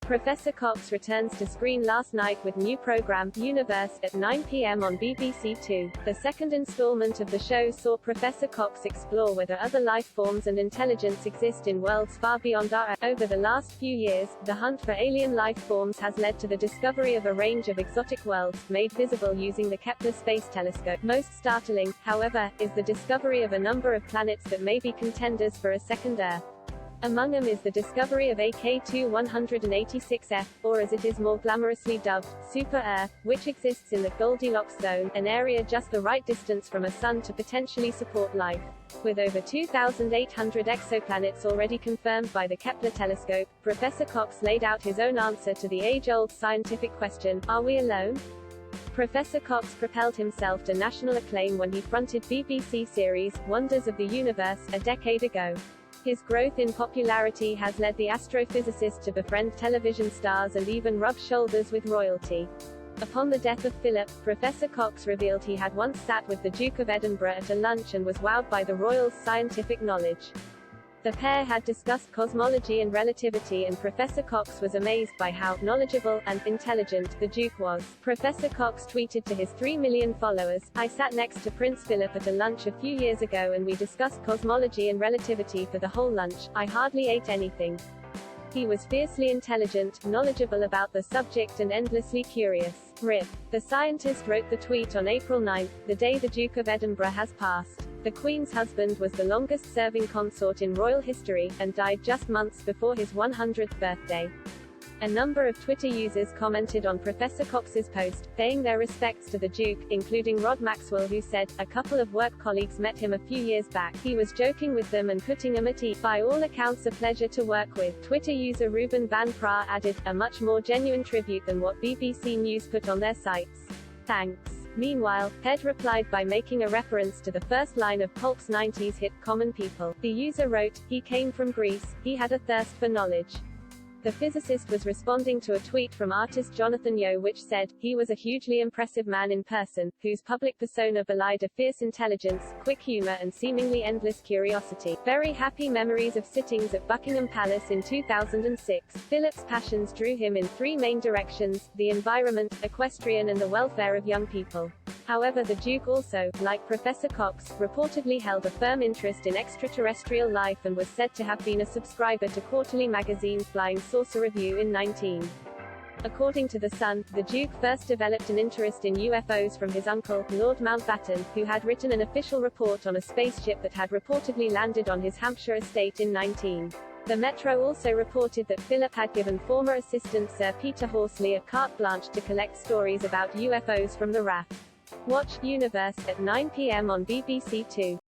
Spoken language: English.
Professor Cox returns to screen last night with new program, Universe, at 9 p.m. on BBC Two. The second installment of the show saw Professor Cox explore whether other life forms and intelligence exist in worlds far beyond our. Over the last few years, the hunt for alien life forms has led to the discovery of a range of exotic worlds, made visible using the Kepler Space Telescope. Most startling, however, is the discovery of a number of planets that may be contenders for a second Earth. Among them is the discovery of AK-2-186f, or as it is more glamorously dubbed, Super Earth, which exists in the Goldilocks zone, an area just the right distance from a sun to potentially support life. With over 2,800 exoplanets already confirmed by the Kepler telescope, Professor Cox laid out his own answer to the age-old scientific question, are we alone? Professor Cox propelled himself to national acclaim when he fronted BBC series, Wonders of the Universe, a decade ago. His growth in popularity has led the astrophysicist to befriend television stars and even rub shoulders with royalty. Upon the death of Philip, Professor Cox revealed he had once sat with the Duke of Edinburgh at a lunch and was wowed by the royal's scientific knowledge. The pair had discussed cosmology and relativity, and Professor Cox was amazed by how knowledgeable and intelligent the Duke was. Professor Cox tweeted to his 3 million followers, "I sat next to Prince Philip at a lunch a few years ago and we discussed cosmology and relativity for the whole lunch. I hardly ate anything. He was fiercely intelligent, knowledgeable about the subject and endlessly curious. RIP." The scientist wrote the tweet on April 9, the day the Duke of Edinburgh has passed. The Queen's husband was the longest-serving consort in royal history, and died just months before his 100th birthday. A number of Twitter users commented on Professor Cox's post, paying their respects to the Duke, including Rod Maxwell, who said, "A couple of work colleagues met him a few years back. He was joking with them and putting them at ease. By all accounts a pleasure to work with." Twitter user Ruben Van Pra added, "A much more genuine tribute than what BBC News put on their sites. Thanks." Meanwhile, Ped replied by making a reference to the first line of Pulp's 90s hit, Common People. The user wrote, "He came from Greece, he had a thirst for knowledge." The physicist was responding to a tweet from artist Jonathan Yeo which said, "He was a hugely impressive man in person, whose public persona belied a fierce intelligence, quick humor and seemingly endless curiosity. Very happy memories of sittings at Buckingham Palace in 2006. Philip's passions drew him in 3 main directions, the environment, equestrian and the welfare of young people." However, the Duke also, like Professor Cox, reportedly held a firm interest in extraterrestrial life and was said to have been a subscriber to quarterly magazine Flying Saucer Review in 19. According to The Sun, the Duke first developed an interest in UFOs from his uncle, Lord Mountbatten, who had written an official report on a spaceship that had reportedly landed on his Hampshire estate in 19. The Metro also reported that Philip had given former assistant Sir Peter Horsley a carte blanche to collect stories about UFOs from the RAF. Watch Universe at 9 p.m. on BBC Two.